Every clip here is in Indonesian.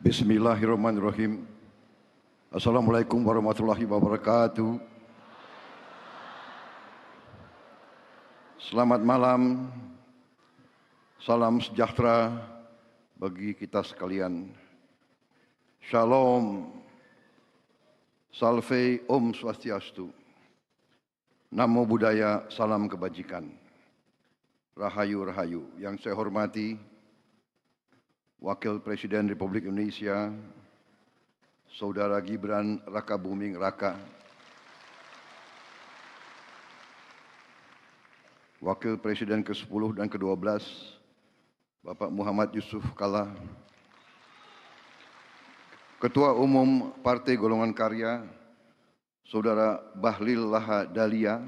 Bismillahirrahmanirrahim. Assalamualaikum warahmatullahi wabarakatuh. Selamat malam, salam sejahtera bagi kita sekalian. Shalom, salve, om swastiastu. Namo Buddhaya, salam kebajikan. Rahayu, rahayu. Yang saya hormati Wakil Presiden Republik Indonesia, Saudara Gibran Rakabuming Raka, Wakil Presiden ke-10 dan ke-12, Bapak Muhammad Yusuf Kalla, Ketua Umum Partai Golongan Karya, Saudara Bahlil Lahadalia,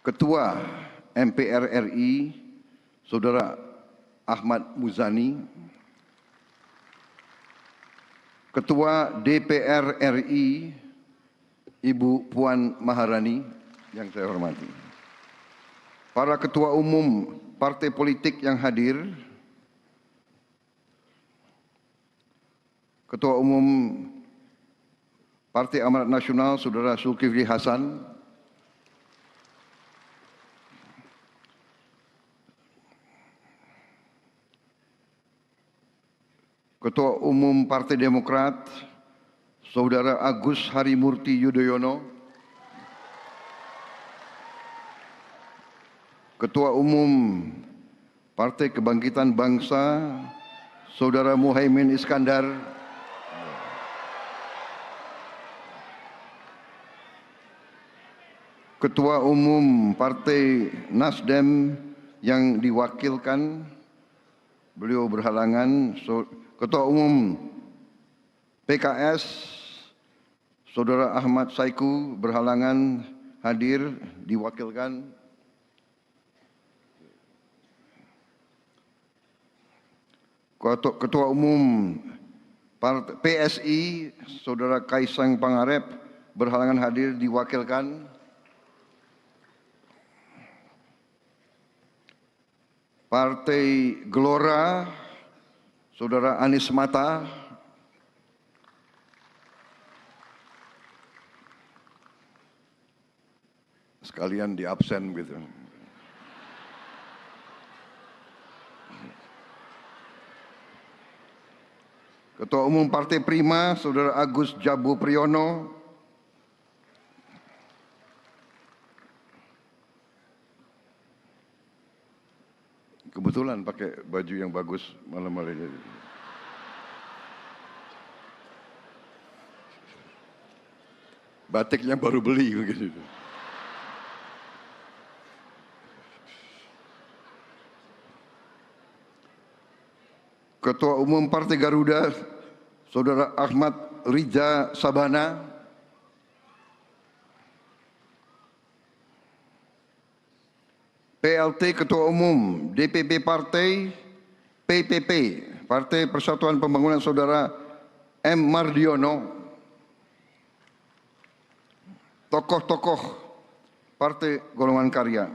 Ketua MPR RI, Saudara Ahmad Muzani, Ketua DPR RI, Ibu Puan Maharani yang saya hormati, para Ketua Umum Partai Politik yang hadir, Ketua Umum Partai Amanat Nasional, Saudara Zulkifli Hasan, Ketua Umum Partai Demokrat, Saudara Agus Harimurti Yudhoyono, Ketua Umum Partai Kebangkitan Bangsa, Saudara Muhaimin Iskandar, Ketua Umum Partai Nasdem yang diwakilkan, beliau berhalangan, Ketua Umum PKS, Saudara Ahmad Saiku berhalangan hadir, diwakilkan. Ketua Umum PSI, Saudara Kaisang Pangarep berhalangan hadir, diwakilkan. Partai Gelora, Saudara Anies Mata, sekalian di absen gitu. Ketua Umum Partai Prima, Saudara Agus Jabu Priyono, kebetulan pakai baju yang bagus malam hari ini. Batiknya baru beli begitu. Ketua Umum Partai Garuda, Saudara Ahmad Riza Sabana, PLT Ketua Umum DPP Partai PPP, Partai Persatuan Pembangunan, Saudara M. Mardiono, tokoh-tokoh Partai Golongan Karya,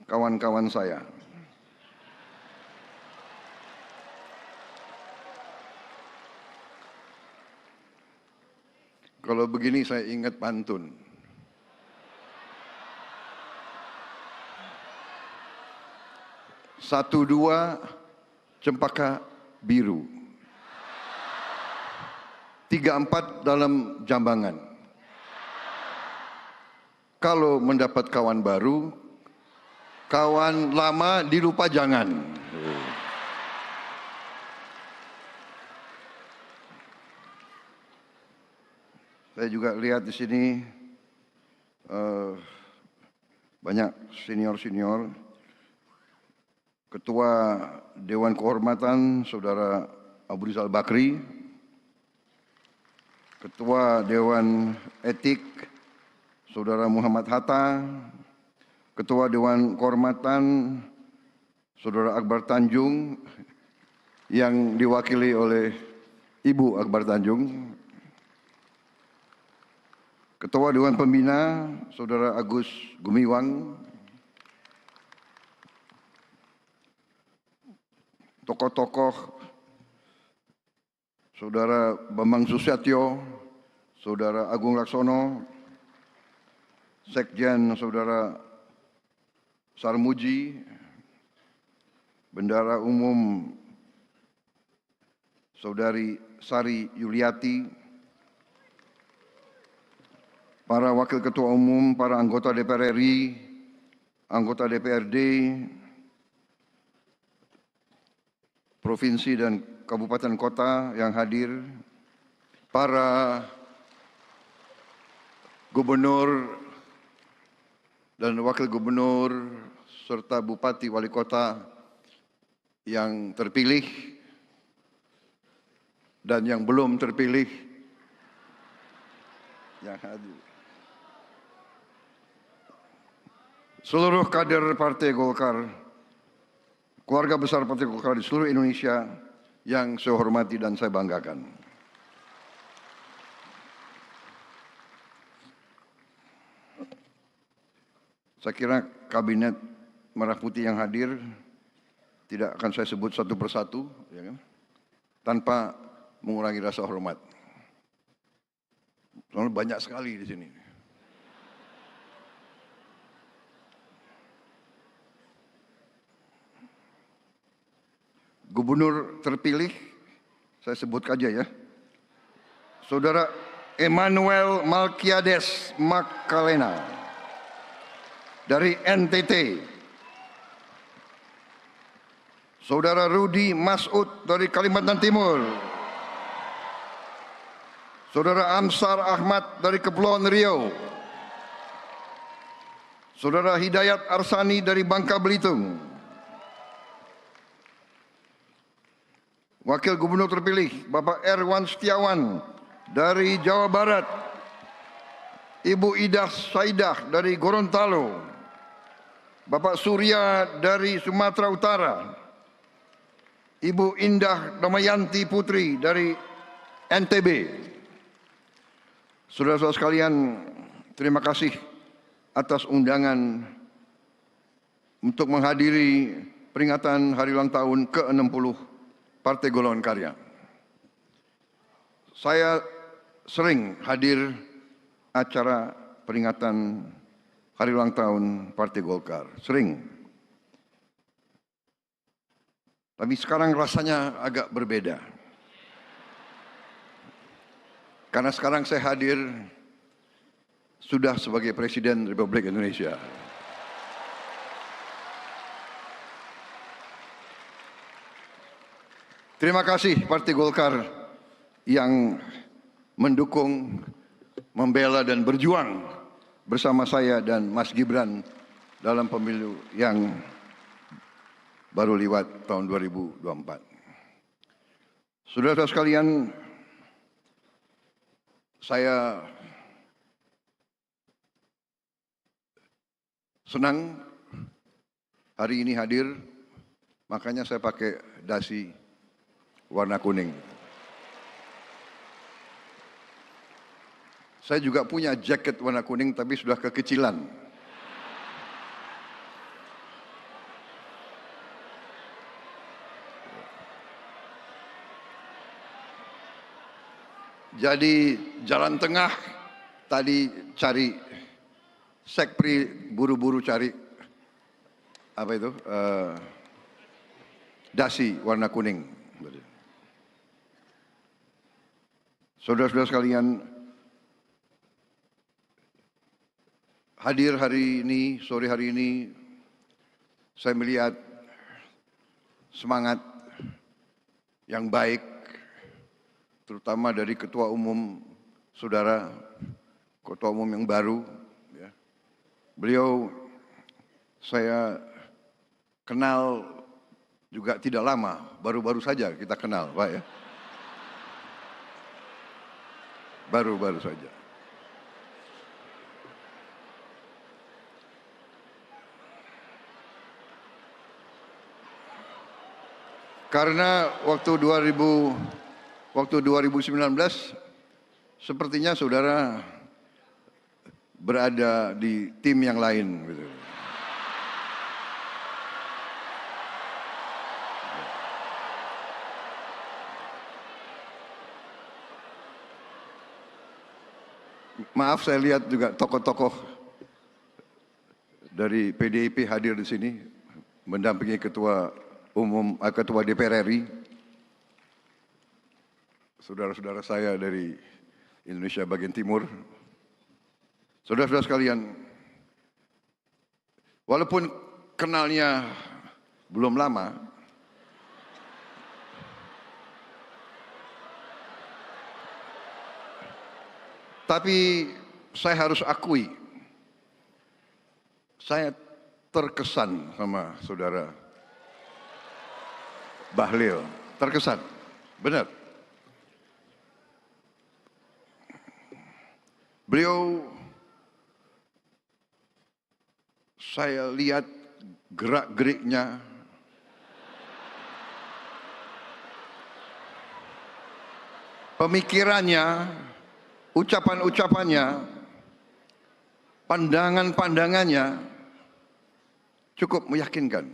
kawan-kawan saya. Kalau begini saya ingat pantun. Satu dua cempaka biru, 3-4 dalam jambangan. Kalau mendapat kawan baru, kawan lama dilupa jangan. Saya juga lihat di sini banyak senior-senior. Ketua Dewan Kehormatan, Saudara Abu Rizal Bakri, Ketua Dewan Etik, Saudara Muhammad Hatta, Ketua Dewan Kehormatan, Saudara Akbar Tanjung, yang diwakili oleh Ibu Akbar Tanjung, Ketua Dewan Pembina, Saudara Agus Gumiwang, tokoh-tokoh, Saudara Bambang Susatyo, Saudara Agung Laksono, Sekjen Saudara Sarmuji, Bendara Umum Saudari Sari Yuliati, para Wakil Ketua Umum, para anggota DPR RI, anggota DPRD, provinsi dan kabupaten kota yang hadir, para gubernur dan wakil gubernur serta bupati wali kota yang terpilih dan yang belum terpilih yang hadir. Seluruh kader Partai Golkar, keluarga besar Partai Golkar di seluruh Indonesia yang saya hormati dan saya banggakan. Saya kira kabinet Merah Putih yang hadir tidak akan saya sebut satu persatu, ya kan? Tanpa mengurangi rasa hormat. Soalnya banyak sekali di sini. Gubernur terpilih, saya sebut aja ya, Saudara Emmanuel Malkiades Makalena dari NTT, Saudara Rudi Masud dari Kalimantan Timur, Saudara Amsar Ahmad dari Kepulauan Riau, Saudara Hidayat Arsani dari Bangka Belitung, Wakil Gubernur terpilih Bapak Erwan Setiawan dari Jawa Barat, Ibu Ida Saidah dari Gorontalo, Bapak Surya dari Sumatera Utara, Ibu Indah Damayanti Putri dari NTB. Saudara-saudara sekalian, terima kasih atas undangan untuk menghadiri peringatan hari ulang tahun ke-60 Partai Golongan Karya. Saya sering hadir acara peringatan hari ulang tahun Partai Golkar, sering. Tapi sekarang rasanya agak berbeda. Karena sekarang saya hadir sudah sebagai Presiden Republik Indonesia. Terima kasih Partai Golkar yang mendukung, membela dan berjuang bersama saya dan Mas Gibran dalam pemilu yang baru lewat tahun 2024. Saudara-saudara sekalian, saya senang hari ini hadir, makanya saya pakai dasi warna kuning. Saya juga punya jaket warna kuning tapi sudah kekecilan. Jadi jalan tengah tadi cari sekpri, buru-buru cari apa itu dasi warna kuning. Saudara-saudara sekalian, hadir hari ini, sore hari ini, saya melihat semangat yang baik, terutama dari Ketua Umum Saudara, Ketua Umum yang baru. Ya. Beliau saya kenal juga tidak lama, baru-baru saja kita kenal, Pak ya. Baru-baru saja. Karena waktu 2019 sepertinya saudara berada di tim yang lain gitu. Maaf, saya lihat juga tokoh-tokoh dari PDIP hadir di sini mendampingi Ketua DPR RI, saudara-saudara saya dari Indonesia bagian timur. Saudara-saudara sekalian, walaupun kenalnya belum lama, tapi saya harus akui, saya terkesan sama saudara Bahlil, terkesan, benar. Beliau, saya lihat gerak-geriknya, pemikirannya, ucapan-ucapannya, pandangan-pandangannya cukup meyakinkan.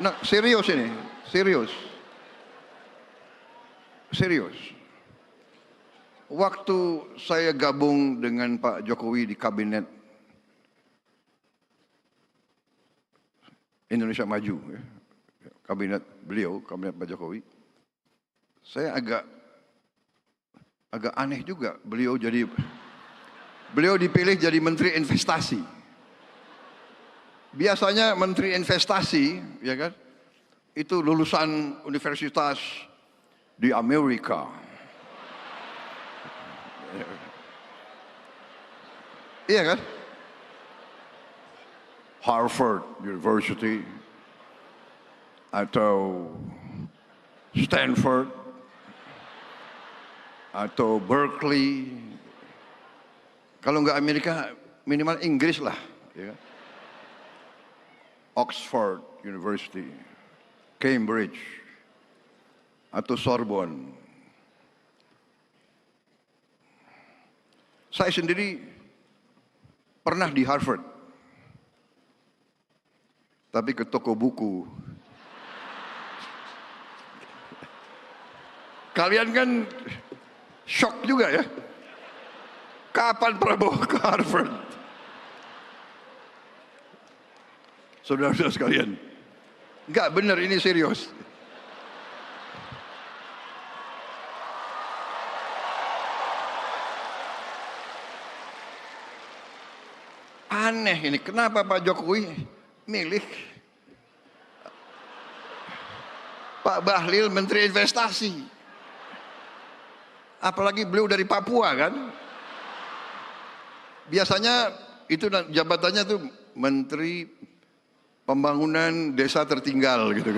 Nah, serius ini, serius. Waktu saya gabung dengan Pak Jokowi di kabinet Indonesia Maju, ya, kabinet beliau, kabinet Pak Jokowi, saya agak aneh juga beliau dipilih jadi Menteri Investasi. Biasanya Menteri Investasi, ya kan, itu lulusan universitas di Amerika. Iya kan? Harvard University atau Stanford atau Berkeley. Kalau nggak Amerika, minimal Inggris lah, ya. Oxford University, Cambridge, atau Sorbonne. Saya sendiri pernah di Harvard, tapi ke toko buku. Kalian kan shock juga ya. Kapan Prabowo ke Harvard? Saudara-saudara sekalian, nggak benar, ini serius. Aneh ini, kenapa Pak Jokowi milih Pak Bahlil Menteri Investasi? Apalagi beliau dari Papua kan? Biasanya itu jabatannya tuh Menteri Pembangunan Desa Tertinggal gitu.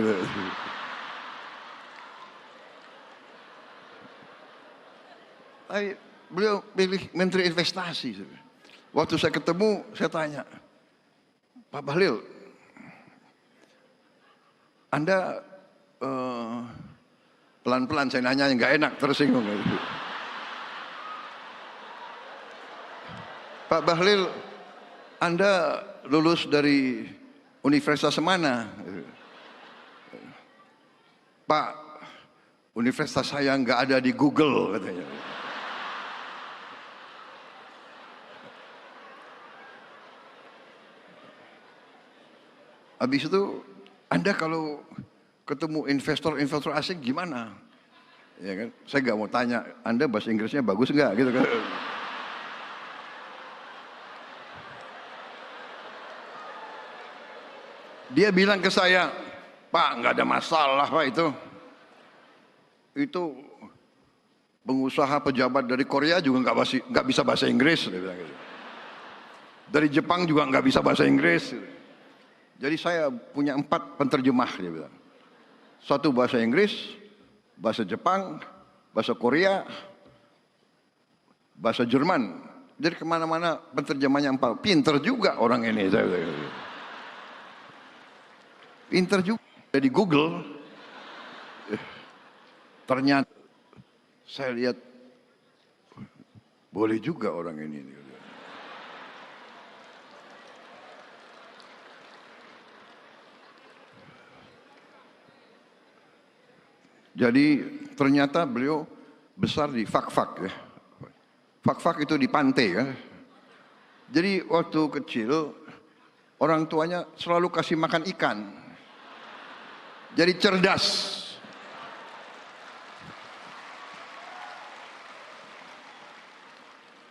Beliau pilih Menteri Investasi. Waktu saya ketemu, saya tanya, Pak Bahlil, Anda pelan-pelan saya nanya, nggak enak, tersinggung. Pak Bahlil, Anda lulus dari universitas mana? Pak, universitas saya nggak ada di Google, katanya. Habis itu, Anda kalau ketemu investor asing gimana? Ya kan? Saya nggak mau tanya, Anda bahasa Inggrisnya bagus nggak? Gitu kan? Dia bilang ke saya, Pak, nggak ada masalah Pak itu. Itu pengusaha pejabat dari Korea juga nggak bisa bahasa Inggris. Dia bilang gitu. Dari Jepang juga nggak bisa bahasa Inggris. Jadi saya punya 4 penterjemah, dia bilang. 1 bahasa Inggris, bahasa Jepang, bahasa Korea, bahasa Jerman. Jadi kemana-mana penterjemahnya 4. Pinter juga orang ini. Saya bilang. Pinter juga. Jadi Google, ternyata saya lihat boleh juga orang ini. Jadi ternyata beliau besar di Fak-Fak ya. Fak-Fak itu di pantai kan. Jadi waktu kecil orang tuanya selalu kasih makan ikan. Jadi cerdas.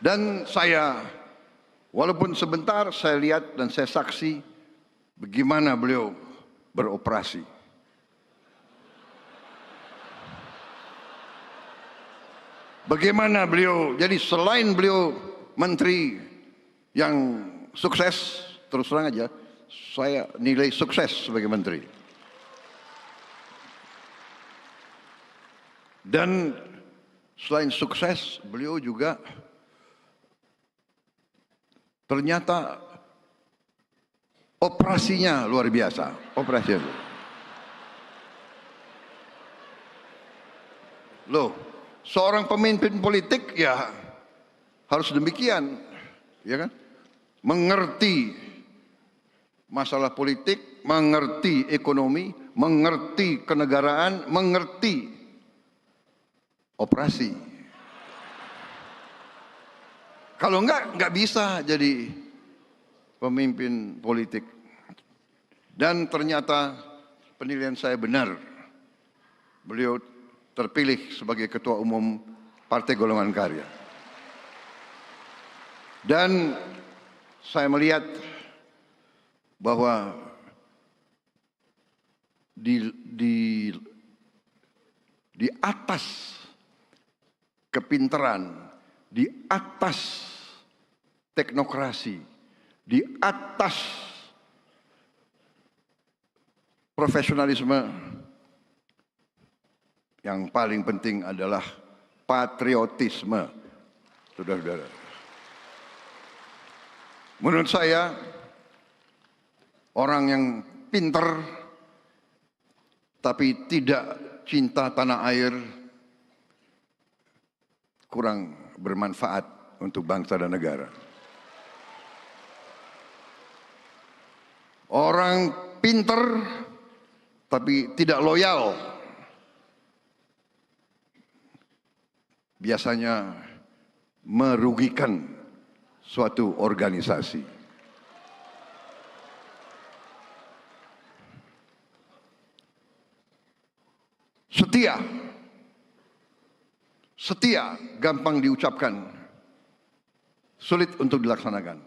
Dan saya, walaupun sebentar, saya lihat dan saya saksi bagaimana beliau beroperasi. Bagaimana beliau, jadi selain beliau menteri yang sukses, terus terang aja, saya nilai sukses sebagai menteri. Dan selain sukses, beliau juga ternyata operasinya luar biasa. Operasinya. Loh, seorang pemimpin politik ya harus demikian, ya kan? Mengerti masalah politik, mengerti ekonomi, mengerti kenegaraan, mengerti operasi. Kalau enggak bisa jadi pemimpin politik. Dan ternyata penilaian saya benar. Beliau terpilih sebagai Ketua Umum Partai Golongan Karya. Dan saya melihat bahwa di atas kepintaran, di atas teknokrasi, di atas profesionalisme, yang paling penting adalah patriotisme, saudara-saudara. Menurut saya, orang yang pintar tapi tidak cinta tanah air kurang bermanfaat untuk bangsa dan negara. Orang pintar tapi tidak loyal biasanya merugikan suatu organisasi. Setia gampang diucapkan, sulit untuk dilaksanakan.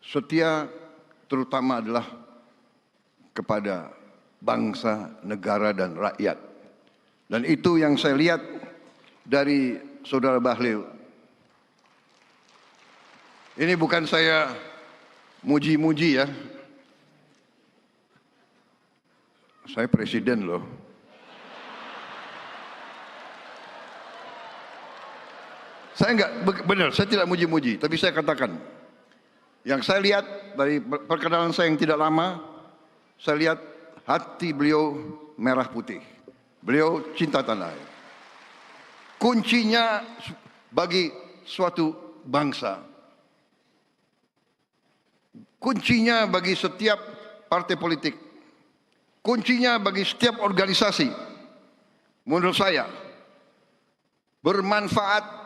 Setia terutama adalah kepada bangsa, negara, dan rakyat. Dan itu yang saya lihat dari Saudara Bahlil. Ini bukan saya muji-muji ya. Saya presiden loh. Saya enggak, benar, saya tidak muji-muji, tapi saya katakan, yang saya lihat dari perkenalan saya yang tidak lama, saya lihat hati beliau merah putih. Beliau cinta tanah air. Kuncinya bagi suatu bangsa, kuncinya bagi setiap partai politik, kuncinya bagi setiap organisasi, menurut saya, bermanfaat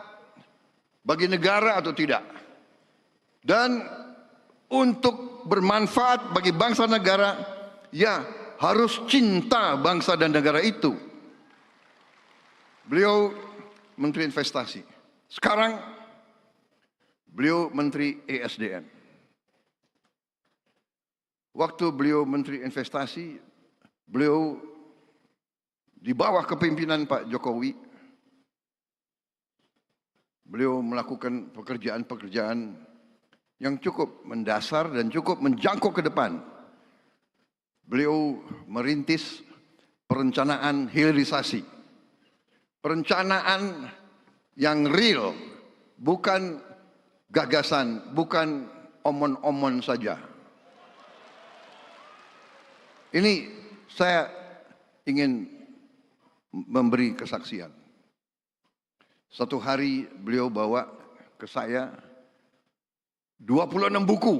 bagi negara atau tidak. Dan untuk bermanfaat bagi bangsa negara, ya harus cinta bangsa dan negara itu. Beliau Menteri Investasi. Sekarang beliau Menteri ESDM. Waktu beliau Menteri Investasi, beliau di bawah kepemimpinan Pak Jokowi, beliau melakukan pekerjaan-pekerjaan yang cukup mendasar dan cukup menjangkau ke depan. Beliau merintis perencanaan hilirisasi. Perencanaan yang real, bukan gagasan, bukan omon-omon saja. Ini saya ingin memberi kesaksian. Satu hari beliau bawa ke saya 26 buku.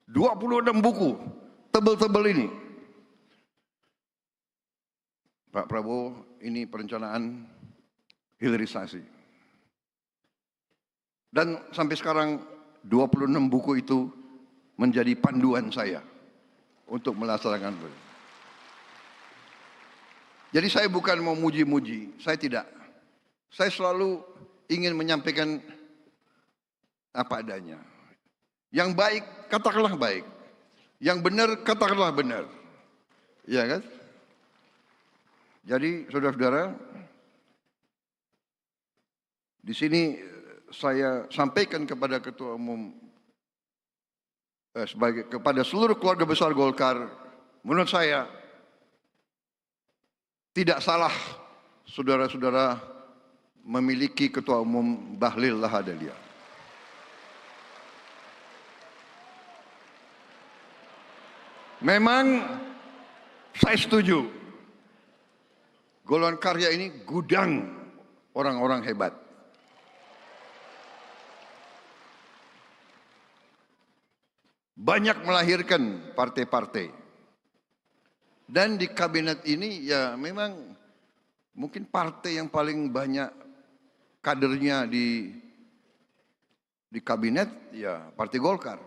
26 buku, tebel-tebel ini. Pak Prabowo, ini perencanaan hilirisasi. Dan sampai sekarang 26 buku itu menjadi panduan saya untuk melaksanakan. Jadi saya bukan mau muji-muji, saya tidak. Saya selalu ingin menyampaikan apa adanya. Yang baik, katakanlah baik. Yang benar, katakanlah benar. Ya kan? Jadi saudara-saudara, di sini saya sampaikan kepada Ketua Umum, kepada seluruh keluarga besar Golkar, menurut saya tidak salah saudara-saudara memiliki Ketua Umum Bahlil Lahadalia. Memang saya setuju. Golongan karya ini gudang orang-orang hebat. Banyak melahirkan partai-partai. Dan di kabinet ini ya memang mungkin partai yang paling banyak kadernya di kabinet ya Partai Golkar.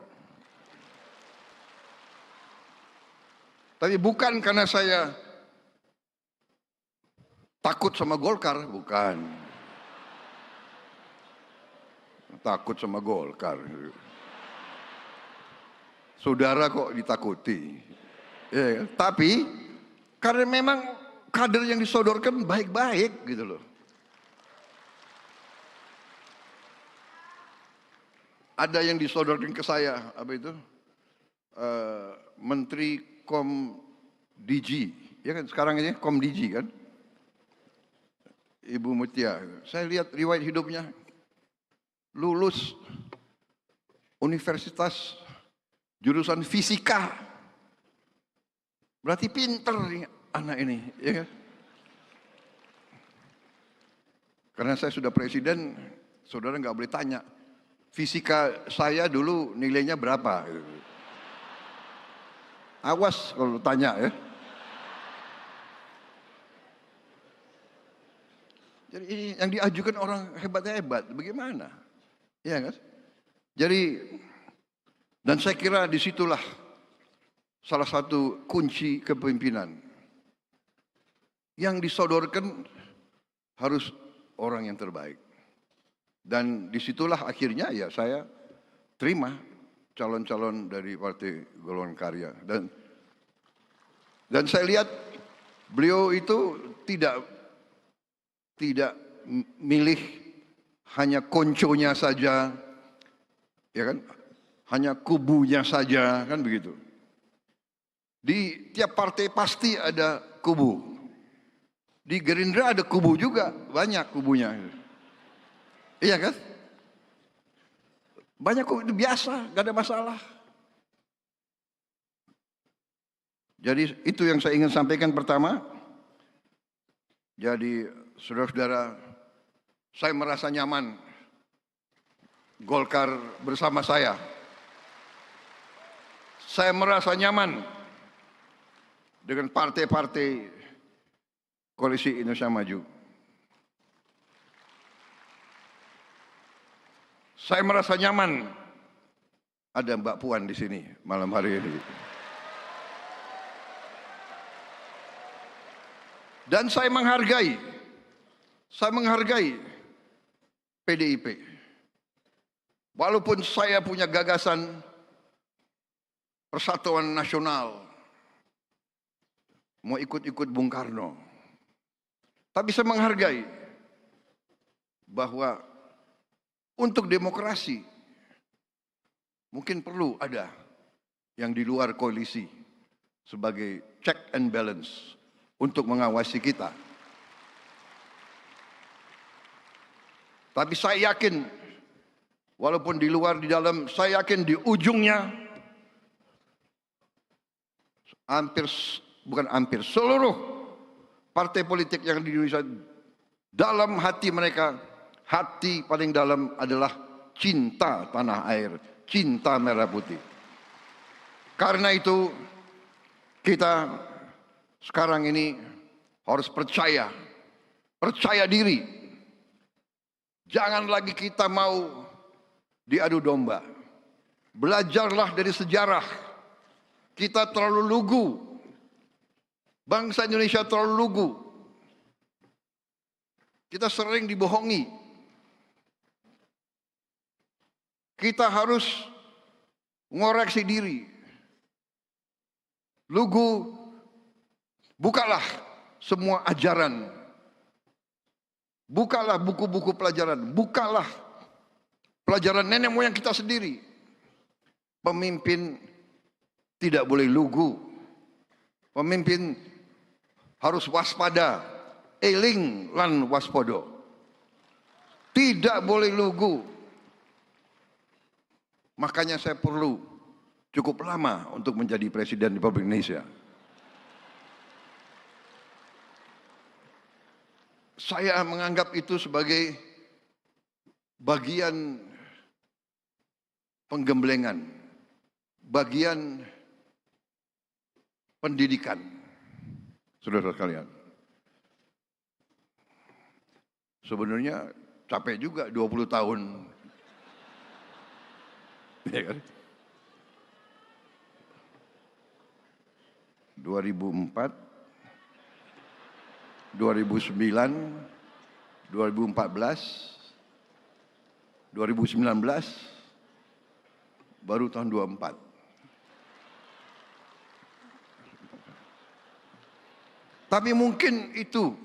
Tapi bukan karena saya takut sama Golkar, bukan. Takut sama Golkar. Saudara kok ditakuti. Ya, tapi karena memang kader yang disodorkan baik-baik gitu loh. Ada yang disodorkan ke saya, apa itu? Menteri Komdigi, ya kan sekarang ini Komdigi kan? Ibu Mutia, saya lihat riwayat hidupnya, lulus universitas jurusan fisika, berarti pinter nih anak ini, ya kan? Karena saya sudah presiden, saudara nggak boleh tanya, fisika saya dulu nilainya berapa? Awas kalau tanya ya. Jadi ini yang diajukan orang hebat-hebat, bagaimana? Ya kan? Jadi, dan saya kira disitulah salah satu kunci kepemimpinan. Yang disodorkan harus orang yang terbaik. Dan disitulah akhirnya ya saya terima calon-calon dari Partai Golongan Karya. Dan saya lihat beliau itu tidak milih hanya konconya saja, ya kan? Hanya kubunya saja, kan begitu. Di tiap partai pasti ada kubu. Di Gerindra ada kubu juga, banyak kubunya. Iya kan? Banyak kubu, itu biasa, gak ada masalah. Jadi itu yang saya ingin sampaikan pertama. Jadi saudara-saudara, saya merasa nyaman Golkar bersama saya. Saya merasa nyaman dengan partai-partai Koalisi Indonesia Maju. Saya merasa nyaman ada Mbak Puan di sini malam hari ini. Dan saya menghargai PDIP. Walaupun saya punya gagasan persatuan nasional, mau ikut-ikut Bung Karno. Tapi saya menghargai bahwa untuk demokrasi mungkin perlu ada yang di luar koalisi sebagai check and balance untuk mengawasi kita. Tapi saya yakin, walaupun di luar di dalam, saya yakin di ujungnya seluruh partai politik yang di Indonesia, dalam hati mereka, hati paling dalam adalah cinta tanah air, cinta merah putih. Karena itu kita sekarang ini harus percaya diri. Jangan lagi kita mau diadu domba. Belajarlah dari sejarah. Kita terlalu lugu. Bangsa Indonesia terlalu lugu. Kita sering dibohongi. Kita harus mengoreksi diri. Lugu, bukalah semua ajaran. Bukalah buku-buku pelajaran. Bukalah pelajaran nenek moyang kita sendiri. Pemimpin tidak boleh lugu. Pemimpin harus waspada. Eling lan waspodo. Tidak boleh lugu. Makanya saya perlu cukup lama untuk menjadi Presiden Republik Indonesia. Saya menganggap itu sebagai bagian penggemblengan, bagian pendidikan, saudara sekalian. Sebenarnya capek juga 20 tahun. Ya kan? 2004, 2009, 2014, 2019, baru tahun 24. Tapi mungkin itu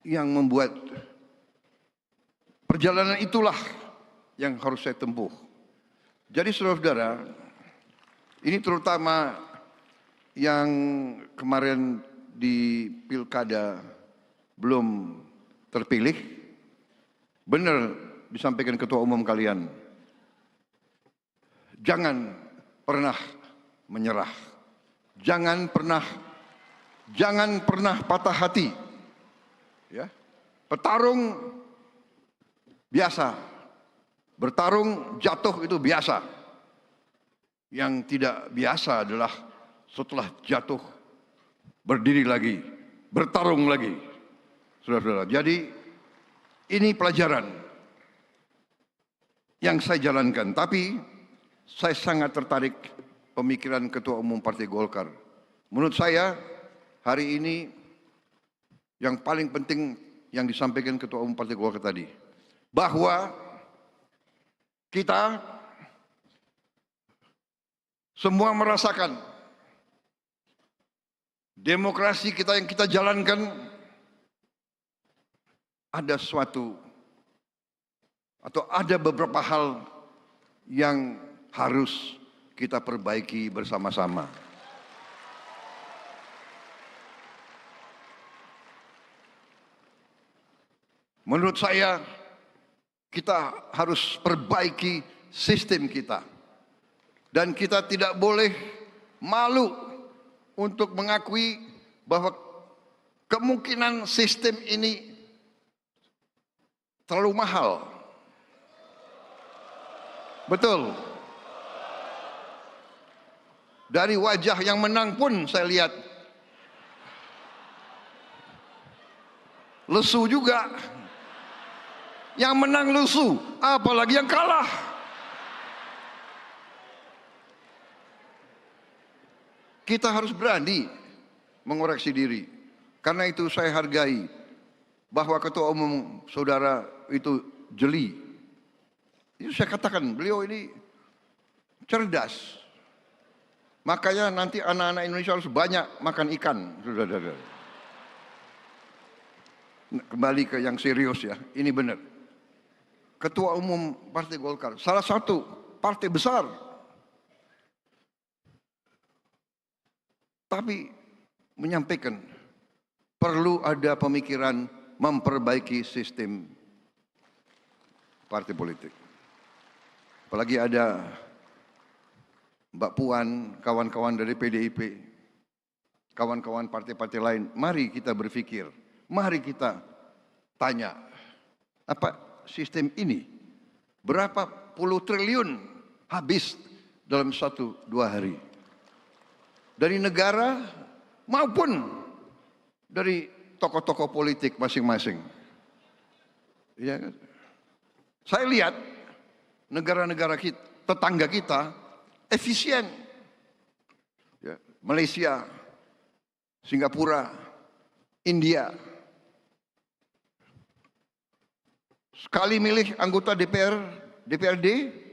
yang membuat perjalanan itulah yang harus saya tempuh. Jadi saudara-saudara, ini terutama yang kemarin di pilkada belum terpilih, benar disampaikan ketua umum kalian, jangan pernah menyerah, jangan pernah patah hati. Ya, petarung biasa, bertarung jatuh itu biasa. Yang tidak biasa adalah setelah jatuh berdiri lagi, bertarung lagi. Saudara-saudara, jadi ini pelajaran yang saya jalankan. Tapi saya sangat tertarik pemikiran Ketua Umum Partai Golkar. Menurut saya hari ini yang paling penting yang disampaikan Ketua Umum Partai Golkar tadi, bahwa kita semua merasakan demokrasi kita yang kita jalankan ada suatu atau ada beberapa hal yang harus kita perbaiki bersama-sama. Menurut saya kita harus perbaiki sistem kita. Dan kita tidak boleh malu untuk mengakui bahwa kemungkinan sistem ini terlalu mahal. Betul. Dari wajah yang menang pun saya lihat lesu juga. Yang menang lesu, apalagi yang kalah. Kita harus berani mengoreksi diri. Karena itu saya hargai bahwa Ketua Umum saudara itu jeli. Itu saya katakan, beliau ini cerdas. Makanya nanti anak-anak Indonesia harus banyak makan ikan. Saudara-saudara. Kembali ke yang serius ya, ini benar. Ketua Umum Partai Golkar, salah satu partai besar. Tapi menyampaikan perlu ada pemikiran memperbaiki sistem partai politik. Apalagi ada Mbak Puan, kawan-kawan dari PDIP, kawan-kawan partai-partai lain. Mari kita berpikir, mari kita tanya, apa sistem ini berapa puluh triliun habis dalam 1-2 hari dari negara maupun dari tokoh-tokoh politik masing-masing. Ya kan? Saya lihat negara-negara kita, tetangga kita efisien. Ya, Malaysia, Singapura, India. Sekali milih anggota DPRD,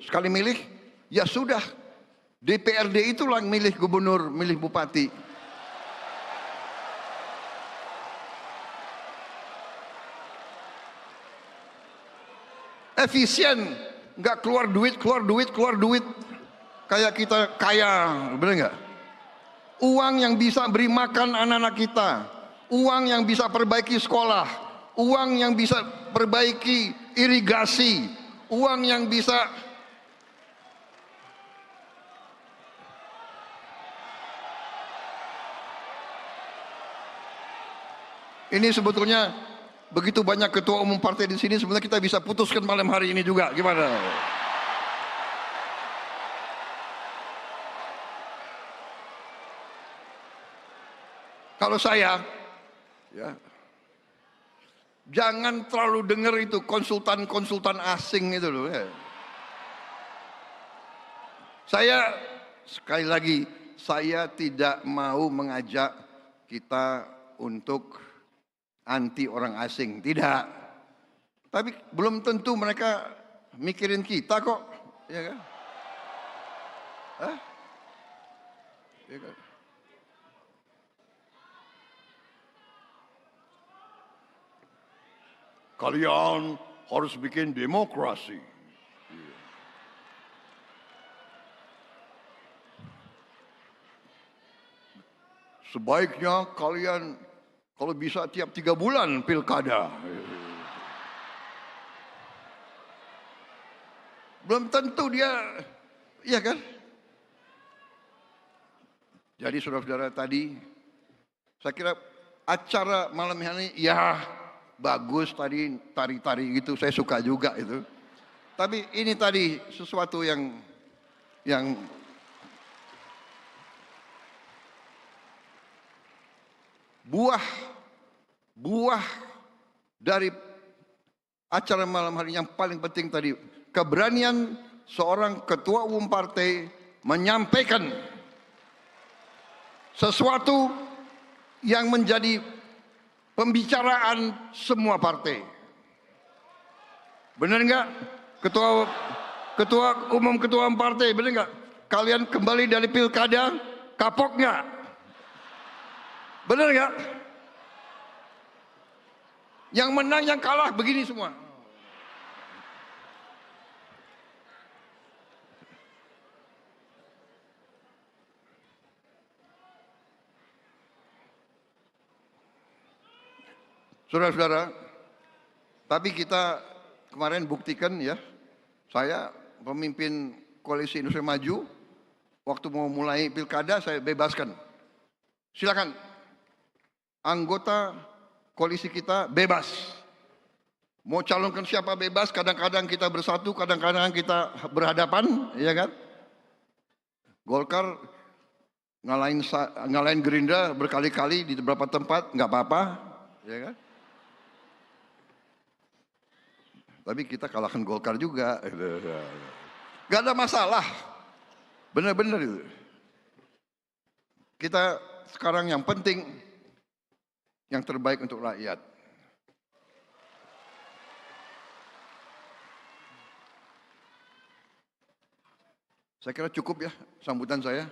sekali milih, ya sudah. DPRD itulah yang milih gubernur, milih bupati. Efisien, nggak keluar duit. Kayak kita kaya, bener nggak? Uang yang bisa beri makan anak-anak kita, uang yang bisa perbaiki sekolah, uang yang bisa perbaiki irigasi, uang yang bisa ini sebetulnya begitu banyak ketua umum partai di sini, sebenarnya kita bisa putuskan malam hari ini juga, gimana? Kalau saya, ya, jangan terlalu dengar itu konsultan asing itu loh. Ya. Saya sekali lagi, saya tidak mau mengajak kita untuk anti orang asing, tidak. Tapi belum tentu mereka mikirin kita kok, ya kan? Hah? Ya kan? Kalian harus bikin demokrasi. Sebaiknya kalian kalau bisa tiap 3 bulan pilkada. Belum tentu dia, iya kan? Jadi saudara-saudara tadi, saya kira acara malam ini ya bagus tadi, tari-tari gitu, saya suka juga itu. Tapi ini tadi sesuatu yang buah dari acara malam hari yang paling penting tadi, keberanian seorang ketua umum partai menyampaikan sesuatu yang menjadi pembicaraan semua partai. Benar nggak? Ketua umum partai, benar nggak? Kalian kembali dari pilkada, kapok nggak? Benar nggak? Yang menang, yang kalah, begini semua. Saudara-saudara, tapi kita kemarin buktikan ya, saya pemimpin Koalisi Indonesia Maju, waktu mau mulai pilkada saya bebaskan. Silakan, anggota koalisi kita bebas. Mau calonkan siapa bebas, kadang-kadang kita bersatu, kadang-kadang kita berhadapan, ya kan? Golkar ngalahin Gerindra berkali-kali di beberapa tempat, nggak apa-apa, ya kan? Tapi kita kalahkan Golkar juga. Gak ada masalah. Benar-benar itu. Kita sekarang yang penting, yang terbaik untuk rakyat. Saya kira cukup ya sambutan saya.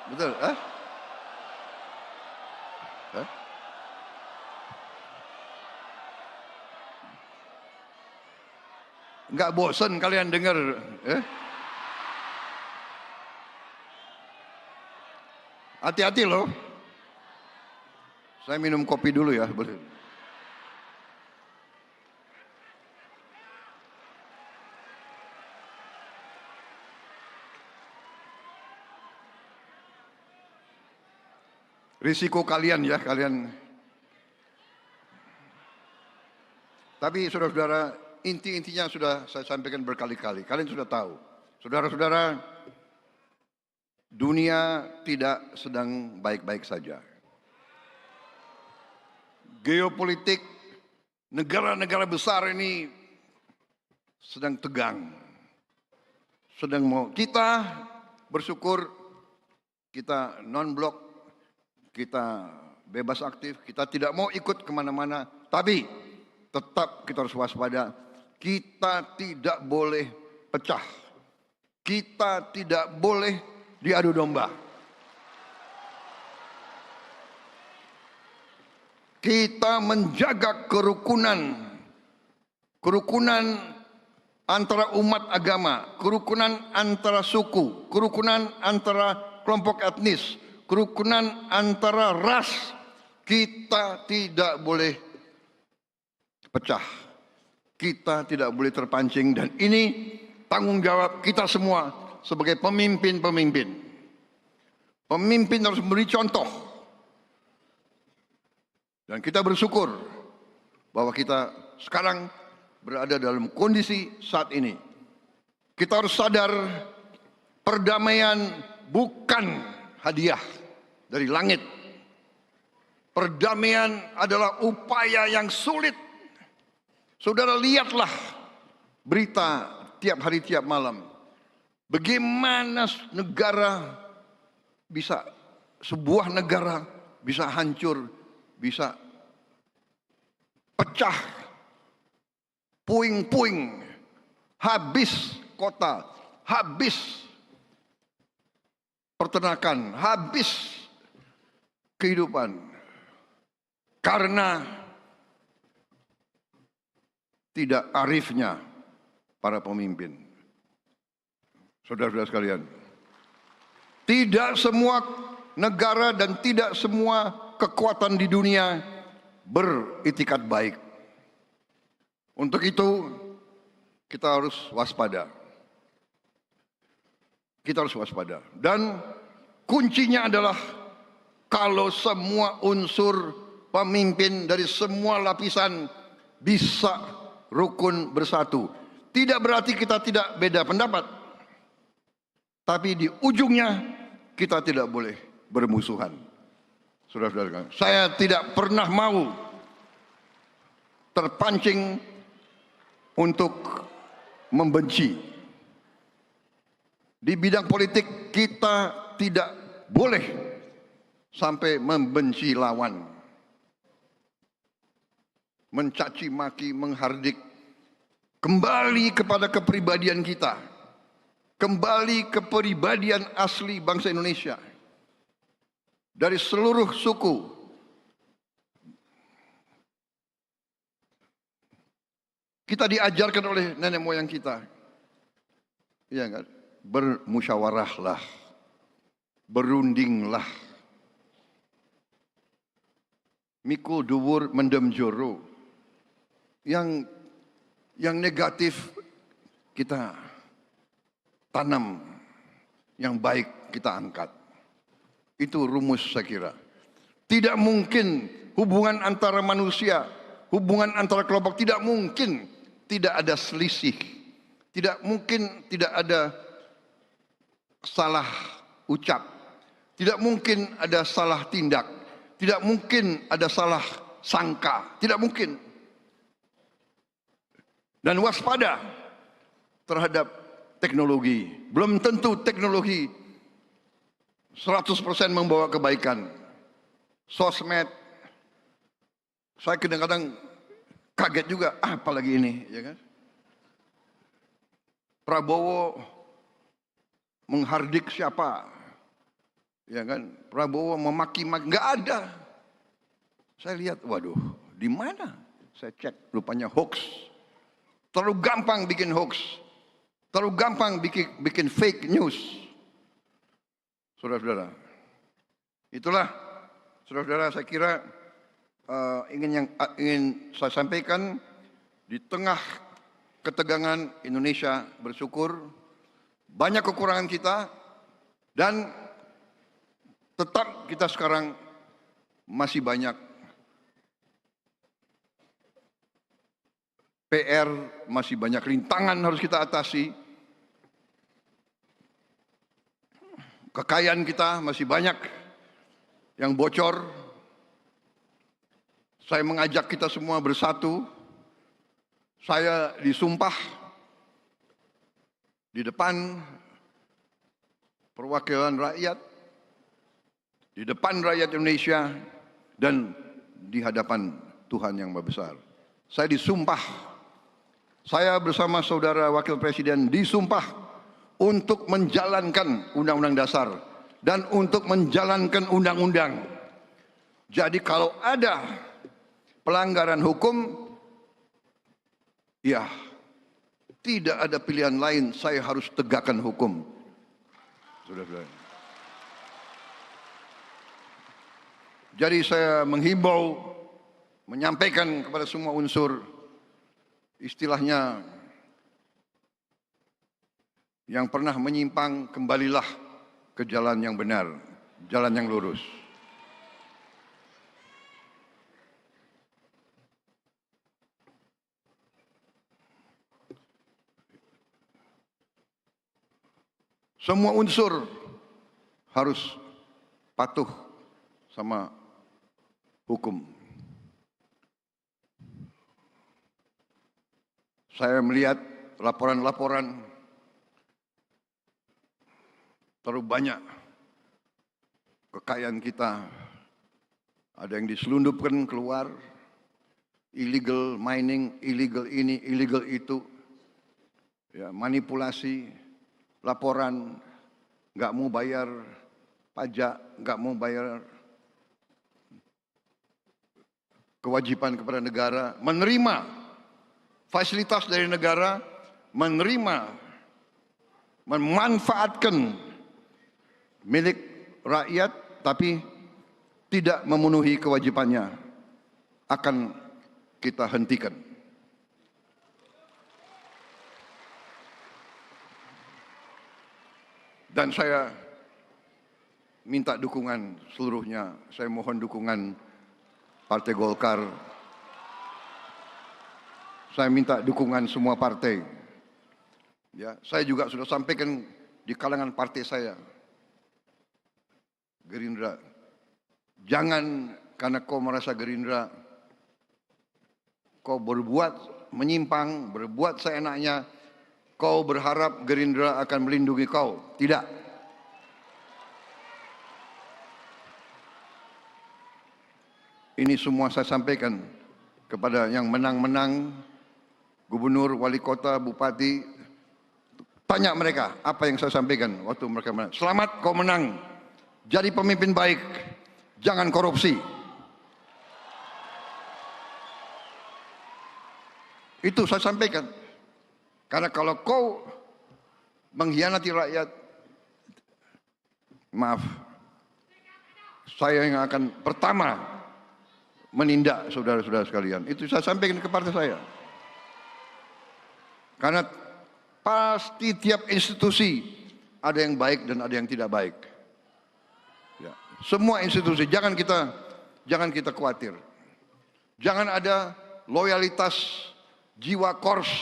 Betul? Hah? Hah? Nggak bosan kalian dengar? Hati-hati loh. Saya minum kopi dulu ya. Boleh. Risiko kalian ya, kalian. Tapi saudara-saudara, inti-intinya sudah saya sampaikan berkali-kali. Kalian sudah tahu. Saudara-saudara, dunia tidak sedang baik-baik saja. geopolitik negara-negara besar ini sedang tegang. Sedang mau kita bersyukur kita non-blok, kita bebas aktif, kita tidak mau ikut kemana-mana. Tapi tetap kita harus waspada. Kita tidak boleh pecah. Kita tidak boleh diadu domba. Kita menjaga kerukunan antara umat agama, kerukunan antara suku, kerukunan antara kelompok etnis, kerukunan antara ras. Kita tidak boleh pecah. Kita tidak boleh terpancing, dan ini tanggung jawab kita semua sebagai pemimpin-pemimpin. Pemimpin harus memberi contoh. Dan kita bersyukur bahwa kita sekarang berada dalam kondisi saat ini. Kita harus sadar perdamaian bukan hadiah dari langit. Perdamaian adalah upaya yang sulit. Saudara, lihatlah berita tiap hari tiap malam. Bagaimana sebuah negara bisa hancur, bisa pecah, puing-puing, habis kota, habis peternakan, habis kehidupan karena tidak arifnya para pemimpin. Saudara-saudara sekalian, tidak semua negara dan tidak semua kekuatan di dunia beritikat baik. Untuk itu kita harus waspada. Kita harus waspada. Dan kuncinya adalah kalau semua unsur pemimpin dari semua lapisan bisa rukun bersatu. Tidak berarti kita tidak beda pendapat. Tapi di ujungnya kita tidak boleh bermusuhan. Saudara-saudara, saya tidak pernah mau terpancing untuk membenci. Di bidang politik kita tidak boleh sampai membenci lawan, mencaci maki, menghardik. Kembali kepada kepribadian kita, kembali ke kepribadian asli bangsa Indonesia. Dari seluruh suku, kita diajarkan oleh nenek moyang kita, iya kan? Bermusyawarahlah, berundinglah, mikul dhuwur mendem joro. Yang negatif kita tanam, yang baik kita angkat. Itu rumus saya kira. Tidak mungkin hubungan antara manusia, hubungan antara kelompok, tidak mungkin tidak ada selisih. Tidak mungkin tidak ada salah ucap. Tidak mungkin ada salah tindak. Tidak mungkin ada salah sangka. Tidak mungkin. Dan waspada terhadap teknologi. Belum tentu teknologi 100% membawa kebaikan. Sosmed, saya kadang-kadang kaget juga, apalagi ini, ya kan? Prabowo menghardik siapa, ya kan? Prabowo memaki-maki, nggak ada. Saya lihat, waduh, di mana? Saya cek, rupanya hoax. Terlalu gampang bikin hoax, terlalu gampang bikin fake news. Saudara-saudara, itulah saudara-saudara saya kira ingin saya sampaikan. Di tengah ketegangan Indonesia bersyukur, banyak kekurangan kita, dan tetap kita sekarang masih banyak PR, masih banyak rintangan harus kita atasi. Kekayaan kita masih banyak yang bocor. Saya mengajak kita semua bersatu. Saya disumpah di depan perwakilan rakyat, di depan rakyat Indonesia, dan di hadapan Tuhan yang Maha Besar. Saya disumpah, saya bersama saudara Wakil Presiden disumpah untuk menjalankan Undang-Undang Dasar dan untuk menjalankan undang-undang. Jadi kalau ada pelanggaran hukum, ya tidak ada pilihan lain, saya harus tegakkan hukum. Saudara-saudara. Jadi saya menghimbau, menyampaikan kepada semua unsur, istilahnya yang pernah menyimpang, kembalilah ke jalan yang benar, jalan yang lurus. Semua unsur harus patuh sama hukum. Saya melihat laporan-laporan terlalu banyak kekayaan kita, ada yang diselundupkan keluar, illegal mining, illegal ini, illegal itu, ya, manipulasi, laporan, nggak mau bayar pajak, nggak mau bayar kewajiban kepada negara, menerima fasilitas dari negara, menerima, memanfaatkan milik rakyat, tapi tidak memenuhi kewajibannya, akan kita hentikan. Dan saya minta dukungan seluruhnya, saya mohon dukungan Partai Golkar, saya minta dukungan semua partai. Ya, saya juga sudah sampaikan di kalangan partai saya, Gerindra, jangan karena kau merasa Gerindra, kau berbuat menyimpang, berbuat seenaknya, kau berharap Gerindra akan melindungi kau. Tidak. Ini semua saya sampaikan kepada yang menang-menang, gubernur, wali kota, bupati. Tanya mereka apa yang saya sampaikan waktu mereka menang. Selamat kau menang, jadi pemimpin baik, jangan korupsi. Itu saya sampaikan. Karena kalau kau mengkhianati rakyat, maaf, saya yang akan pertama menindak saudara-saudara sekalian. Itu saya sampaikan ke partai saya. Karena pasti tiap institusi ada yang baik dan ada yang tidak baik. Ya. Semua institusi, jangan kita khawatir. Jangan ada loyalitas jiwa kors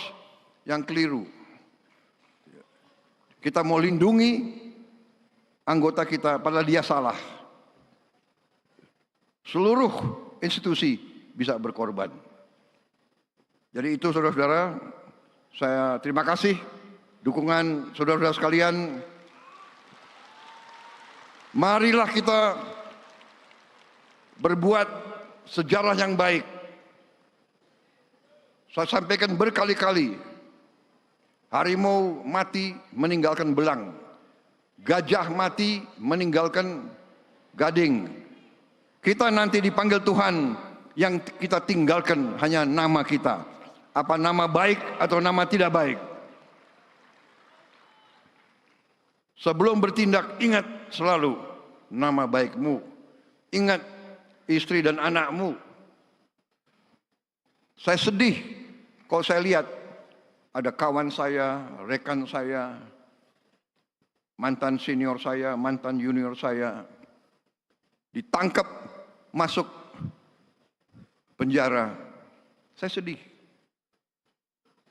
yang keliru. Kita mau lindungi anggota kita, padahal dia salah. Seluruh institusi bisa berkorban. Jadi itu saudara-saudara, saya terima kasih dukungan saudara-saudara sekalian. Marilah kita berbuat sejarah yang baik. Saya sampaikan berkali-kali, harimau mati meninggalkan belang, gajah mati meninggalkan gading. Kita nanti dipanggil Tuhan, yang kita tinggalkan hanya nama kita. Apa nama baik atau nama tidak baik. Sebelum bertindak, ingat selalu nama baikmu. Ingat istri dan anakmu. Saya sedih kalau saya lihat ada kawan saya, rekan saya, mantan senior saya, mantan junior saya ditangkap masuk penjara. Saya sedih.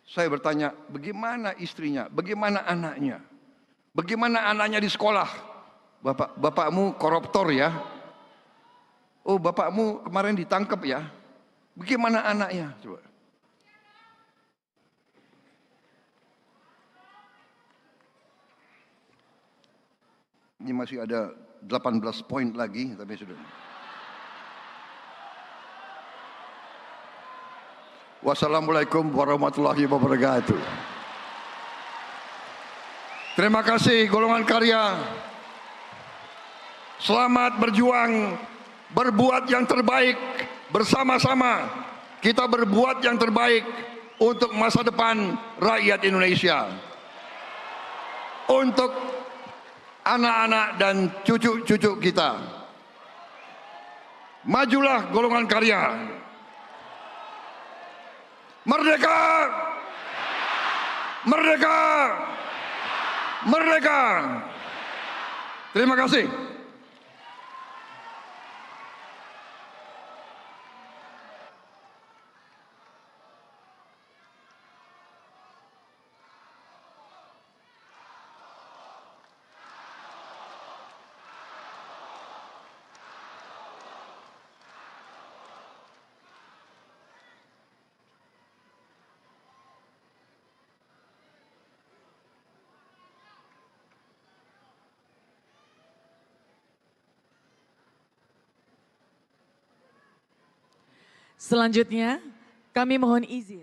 Saya bertanya, bagaimana istrinya, bagaimana anaknya, bagaimana anaknya di sekolah? Bapakmu koruptor ya? Oh, bapakmu kemarin ditangkap ya? Bagaimana anaknya? Coba. Ini masih ada 18 poin lagi, tapi sudah. Wassalamualaikum warahmatullahi wabarakatuh. Terima kasih golongan karya. Selamat berjuang, berbuat yang terbaik bersama-sama. Kita berbuat yang terbaik untuk masa depan rakyat Indonesia. Untuk anak-anak dan cucu-cucu kita. Majulah golongan karya. Merdeka! Merdeka! Merdeka! Terima kasih. Selanjutnya, kami mohon izin.